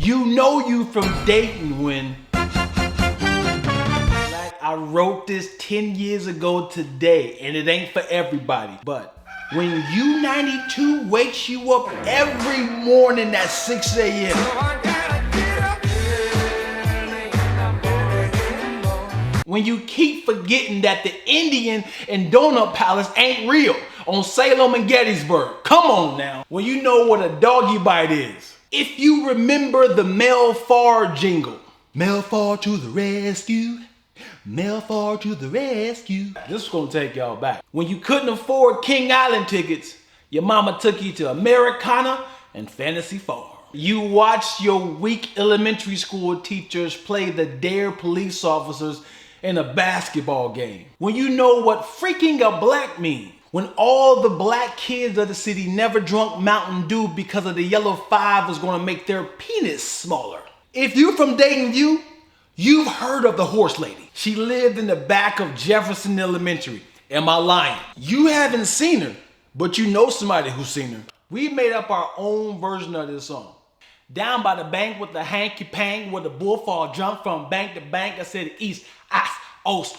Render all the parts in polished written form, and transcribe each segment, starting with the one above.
You know you from Dayton when I wrote this 10 years ago today, and it ain't for everybody, but when U92 wakes you up every morning at 6 a.m. When you keep forgetting that the Indian and Donut Palace ain't real on Salem and Gettysburg. Come on now. When you know what a doggy bite is. If you remember the Mel Farr jingle. Mel Farr to the rescue. Mel Farr to the rescue. This is gonna take y'all back. When you couldn't afford King Island tickets, your mama took you to Americana and Fantasy Farm. You watched your weak elementary school teachers play the Dare police officers in a basketball game. When you know what freaking a black means. When all the black kids of the city never drunk Mountain Dew because of the yellow 5 was gonna make their penis smaller. If you from Dayton View, you've heard of the horse lady. She lived in the back of Jefferson Elementary. Am I lying? You haven't seen her, but you know somebody who's seen her. We made up our own version of this song. Down by the bank with the hanky-pank, where the bullfrog jumped from bank to bank. I said east, os,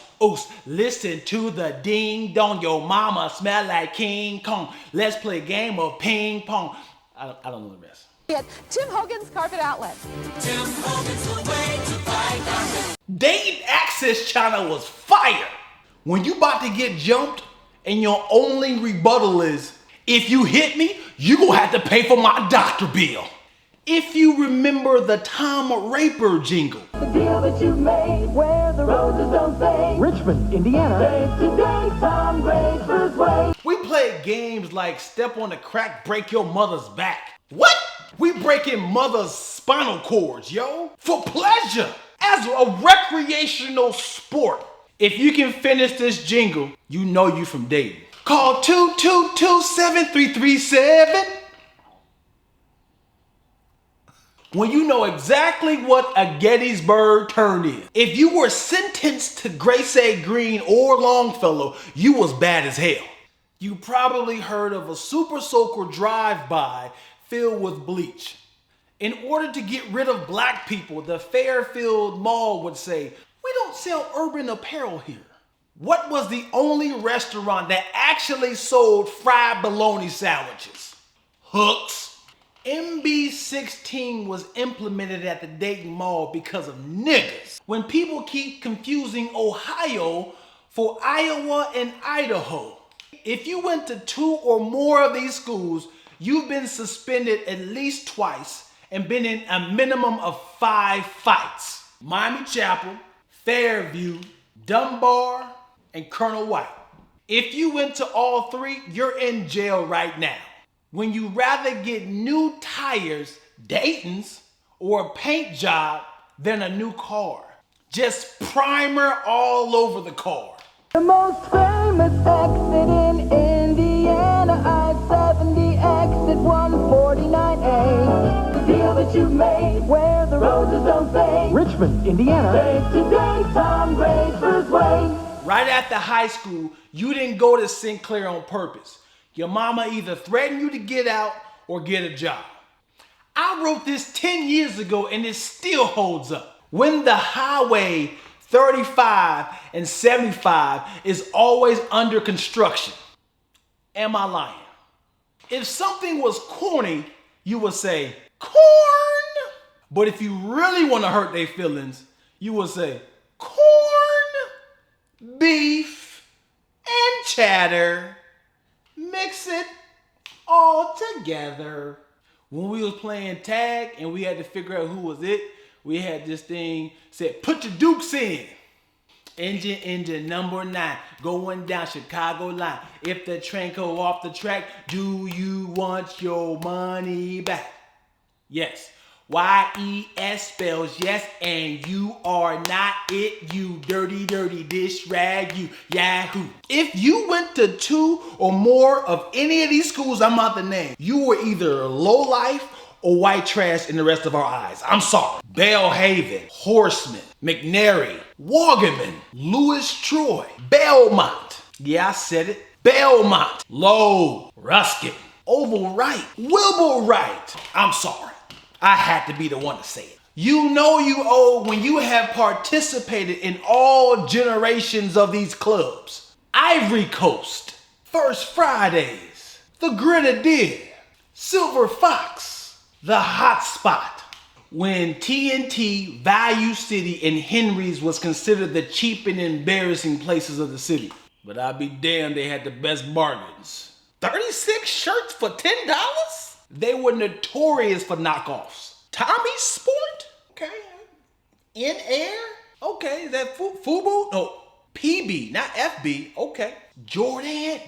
listen to the ding dong. Your mama smell like King Kong. Let's play a game of ping pong. I don't know the rest. Tim Hogan's Carpet Outlet. Tim Hogan's the way to buy carpet. Dayton Access Channel was fire. When you about to get jumped and your only rebuttal is, if you hit me, you gonna have to pay for my doctor bill. If you remember the Tom Raper jingle. The deal that you made where the roses don't fade. Richmond, Indiana. Day to day, Tom Raper's way. We played games like step on the crack, break your mother's back. What? We breaking mother's spinal cords, yo. For pleasure. As a recreational sport. If you can finish this jingle, you know you from Dayton. Call 222-7337. When you know exactly what a Gettysburg turn is. If you were sentenced to Grace A. Green or Longfellow, you was bad as hell. You probably heard of a super soaker drive-by filled with bleach. In order to get rid of black people, the Fairfield Mall would say, we don't sell urban apparel here. What was the only restaurant that actually sold fried bologna sandwiches? Hooks. MB16 was implemented at the Dayton Mall because of niggas. When people keep confusing Ohio for Iowa and Idaho. If you went to 2 or more of these schools, you've been suspended at least twice and been in a minimum of 5 fights. Miami Chapel, Fairview, Dunbar, and Colonel White. If you went to all 3, you're in jail right now. When you rather get new tires, Dayton's, or a paint job than a new car. Just primer all over the car. The most famous exit in Indiana, I-70 exit 149A. The deal that you made where the roses don't fade. Richmond, Indiana. Day to day, Tom Raper's way. Right after high school, you didn't go to Sinclair on purpose. Your mama either threatened you to get out or get a job. I wrote this 10 years ago and it still holds up. When the highway 35 and 75 is always under construction. Am I lying? If something was corny, you would say, corn. But if you really want to hurt their feelings, you would say, corn, beef, and cheddar. Mix it all together. When we was playing tag and we had to figure out who was it, we had this thing said, put your dukes in. Engine number 9, going down Chicago line. If the train go off the track, do you want your money back? Yes. Y-E-S spells yes, and you are not it, you dirty, dirty dish rag, you yahoo. If you went to 2 or more of any of these schools I'm about to name, you were either low life or white trash in the rest of our eyes. I'm sorry. Bellhaven, Horseman, McNary, Waugaman, Louis Troy, Belmont. Yeah, I said it. Belmont, Low, Ruskin, Oval Right, Wilbur Wright. I'm sorry. I had to be the one to say it. You know you old when you have participated in all generations of these clubs. Ivory Coast, First Fridays, the Grenadier, Silver Fox, the Hot Spot. When TNT, Value City, and Henry's was considered the cheap and embarrassing places of the city. But I'll be damned, they had the best bargains. 36 shirts for $10? They were notorious for knockoffs. Tommy's Sport? Okay. In Air? Okay, is that FUBU? No, PB, not FB. Okay. Jordan.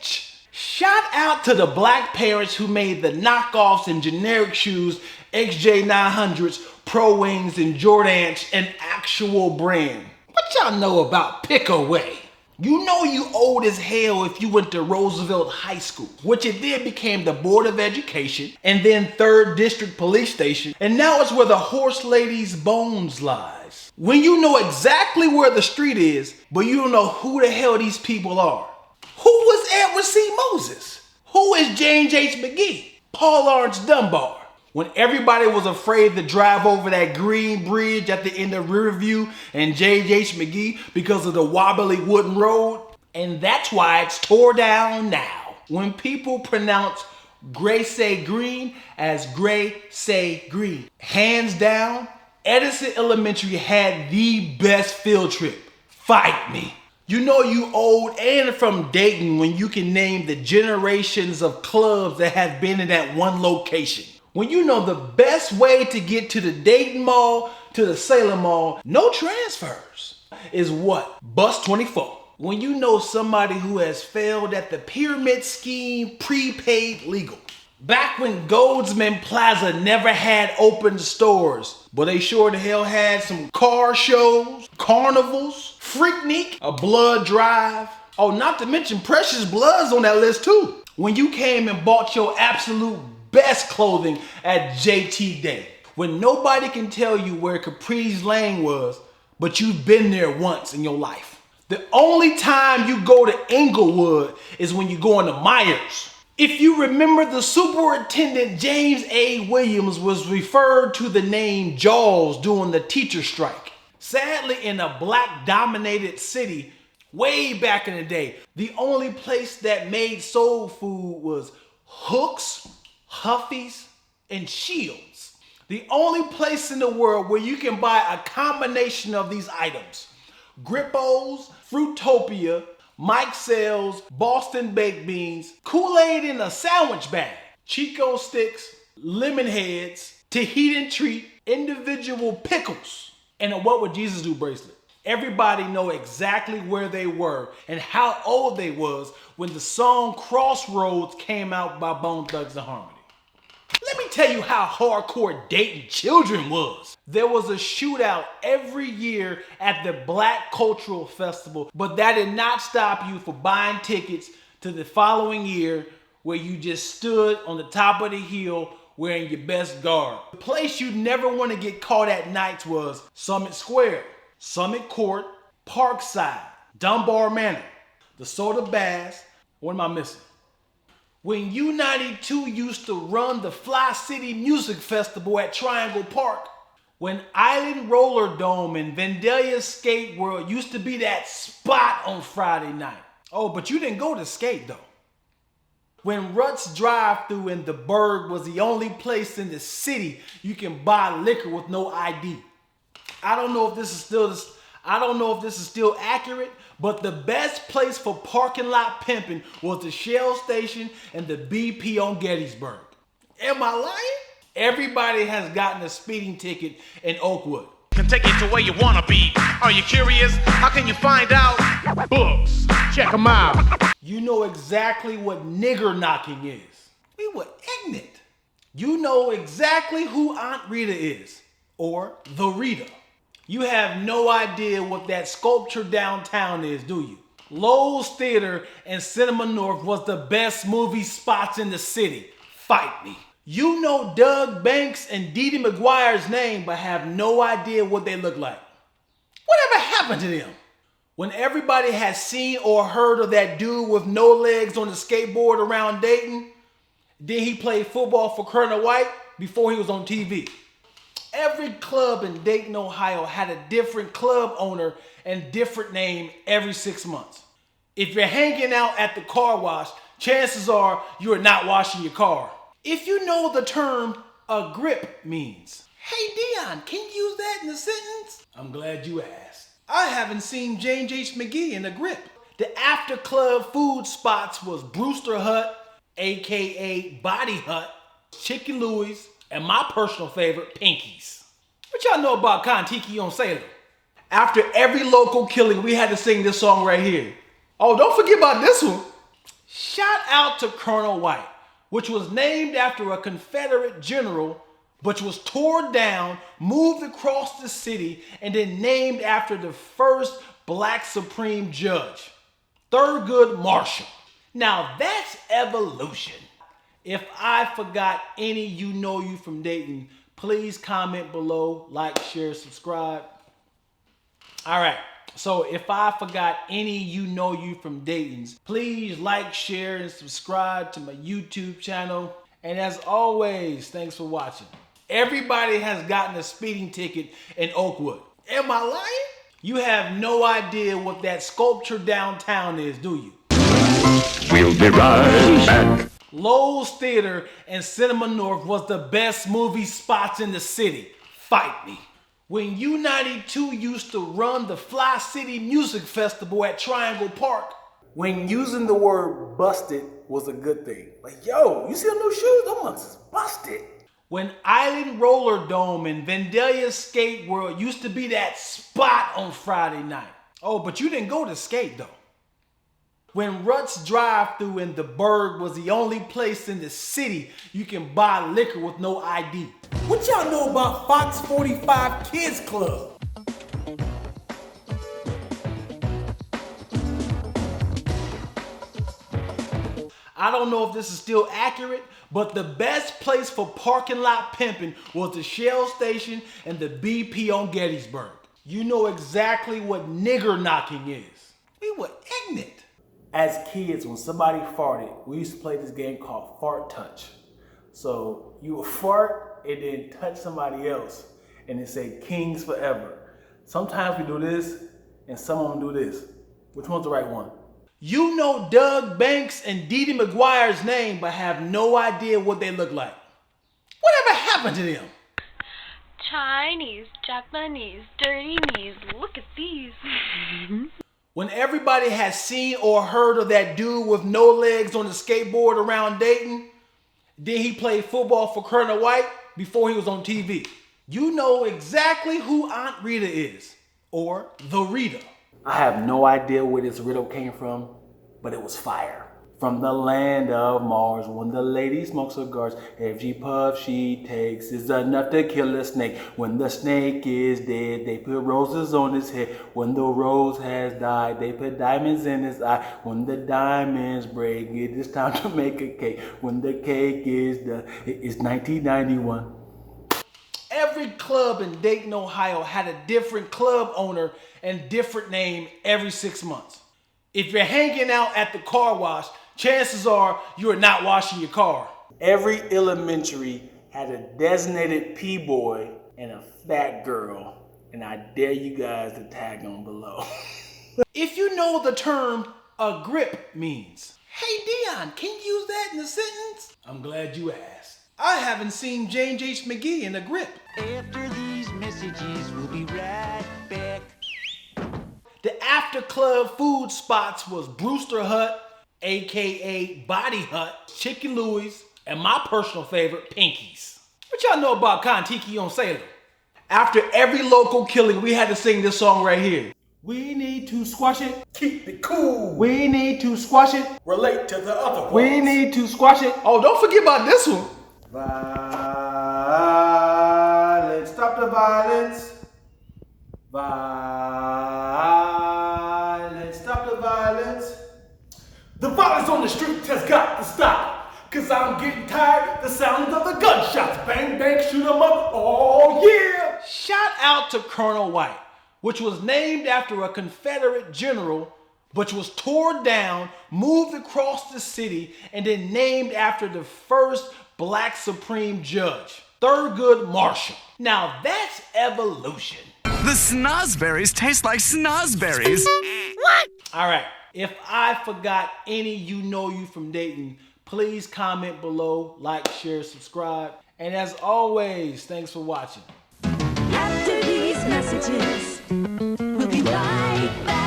Shout out to the black parents who made the knockoffs and generic shoes, XJ900s, Pro Wings, and Jordans an actual brand. What y'all know about Pickaway? You know you old as hell if you went to Roosevelt High School, which it then became the Board of Education, and then 3rd District Police Station, and now it's where the horse lady's bones lies. When you know exactly where the street is, but you don't know who the hell these people are. Who was Edward C. Moses? Who is James H. McGee? Paul Lawrence Dunbar? When everybody was afraid to drive over that green bridge at the end of Riverview and J.H. McGee because of the wobbly wooden road. And that's why it's tore down now. When people pronounce Gray Say Green as Gray Say Green. Hands down, Edison Elementary had the best field trip. Fight me. You know you old and from Dayton when you can name the generations of clubs that have been in that one location. When you know the best way to get to the Dayton Mall, to the Salem Mall, no transfers, is what? Bus 24. When you know somebody who has failed at the pyramid scheme, prepaid legal. Back when Goldsman Plaza never had open stores, but they sure the hell had some car shows, carnivals, Freaknik, a blood drive. Oh, not to mention Precious Blood's on that list too. When you came and bought your absolute best clothing at JT Day. When nobody can tell you where Capri's Lane was, but you've been there once in your life. The only time you go to Inglewood is when you go into Myers. If you remember, the superintendent James A. Williams was referred to the name Jaws during the teacher strike. Sadly, in a black-dominated city, way back in the day, the only place that made soul food was Hooks, Huffy's, and Shields. The only place in the world where you can buy a combination of these items. Grippos, Fruitopia, Mike Sells, Boston Baked Beans, Kool-Aid in a sandwich bag, Chico Sticks, Lemon Heads, Tahitian Treat, individual pickles, and a What Would Jesus Do bracelet. Everybody know exactly where they were and how old they was when the song Crossroads came out by Bone Thugs and Harmony. Let me tell you how hardcore Dayton children was. There was a shootout every year at the Black Cultural Festival, but that did not stop you from buying tickets to the following year where you just stood on the top of the hill wearing your best garb. The place you never want to get caught at nights was Summit Square, Summit Court, Parkside, Dunbar Manor, the Soda Baths. What am I missing? When U92 used to run the Fly City Music Festival at Triangle Park. When Island Roller Dome and Vandalia Skate World used to be that spot on Friday night. Oh, but you didn't go to skate though. When Rutt's Drive-Thru in the Berg was the only place in the city you can buy liquor with no ID. I don't know if this is still accurate, but the best place for parking lot pimping was the Shell Station and the BP on Gettysburg. Am I lying? Everybody has gotten a speeding ticket in Oakwood. Can take you to where you wanna be. Are you curious? How can you find out? Books. Check them out. You know exactly what nigger knocking is. We were ignorant. You know exactly who Aunt Rita is, or the Rita. You have no idea what that sculpture downtown is, do you? Lowe's Theater and Cinema North was the best movie spots in the city. Fight me. You know Doug Banks and Dee Dee McGuire's name, but have no idea what they look like. Whatever happened to them? When everybody has seen or heard of that dude with no legs on the skateboard around Dayton, then he played football for Colonel White before he was on TV. Every club in Dayton, Ohio had a different club owner and different name every 6 months. If you're hanging out at the car wash, chances are you are not washing your car. If you know the term a grip means. Hey Dion, can you use that in a sentence? I'm glad you asked. I haven't seen James H. McGee in a grip. The after club food spots was Brewster Hut, aka Body Hut, Chicken Louie's, and my personal favorite, Pinky's. What y'all know about Kontiki on Salem? After every local killing, we had to sing this song right here. Oh, don't forget about this one. Shout out to Colonel White, which was named after a Confederate general, which was torn down, moved across the city, and then named after the first black supreme judge, Thurgood Marshall. Now that's evolution. If I forgot any you know you from Dayton, please comment below, like, share, subscribe. All right, so if I forgot any you know you from Dayton's, please like, share, and subscribe to my YouTube channel. And as always, thanks for watching. Everybody has gotten a speeding ticket in Oakwood. Am I lying? You have no idea what that sculpture downtown is, do you? We'll be right back. Lowe's Theater and Cinema North was the best movie spots in the city. Fight me. When U92 used to run the Fly City Music Festival at Triangle Park, when using the word busted was a good thing. Like, yo, you see them new shoes? Them ones is busted. When Island Roller Dome and Vandalia Skate World used to be that spot on Friday night. Oh, but you didn't go to skate though. When Rutt's Drive-Thru in the Burg was the only place in the city you can buy liquor with no ID. What y'all know about Fox 45 Kids Club? I don't know if this is still accurate, but the best place for parking lot pimping was the Shell Station and the BP on Gettysburg. You know exactly what nigger knocking is. We were ignorant. As kids, when somebody farted, we used to play this game called Fart Touch. So you would fart and then touch somebody else and then say Kings Forever. Sometimes we do this and some of them do this. Which one's the right one? You know Doug Banks and Dee Dee McGuire's name but have no idea what they look like. Whatever happened to them? Chinese, Japanese, dirty knees, look at these. When everybody has seen or heard of that dude with no legs on the skateboard around Dayton, then he played football for Colonel White before he was on TV. You know exactly who Aunt Rita is, or the Rita. I have no idea where this riddle came from, but it was fire. From the land of Mars, when the lady smokes cigars, every puff she takes is enough to kill a snake. When the snake is dead, they put roses on his head. When the rose has died, they put diamonds in his eye. When the diamonds break, it is time to make a cake. When the cake is done, it is 1991. Every club in Dayton, Ohio had a different club owner and different name every 6 months. If you're hanging out at the car wash, chances are you are not washing your car. Every elementary had a designated P-boy and a fat girl, and I dare you guys to tag them below. If you know the term a grip means. Hey Dion, can you use that in a sentence? I'm glad you asked. I haven't seen James H. McGee in a grip. After these messages, we'll be right back. The after club food spots was Brewster Hut, aka Body Hut, Chicken Louie's, and my personal favorite, Pinky's. What y'all know about Kontiki on Salem? After every local killing, we had to sing this song right here. We need to squash it, keep it cool. We need to squash it, relate to the other ones. We need to squash it. Oh, don't forget about this one. Violence, stop the violence. Violence, stop the violence. The violence on the street has got to stop. Cause I'm getting tired the sound of the gunshots. Bang, bang, shoot 'em up, oh yeah. Shout out to Colonel White, which was named after a Confederate general, which was torn down, moved across the city, and then named after the first black supreme judge, Thurgood Marshall. Now that's evolution. The snozberries taste like snozberries. What? All right, if I forgot any you from Dayton, please comment below, like, share, subscribe. And as always, thanks for watching. After these messages, we'll be right back.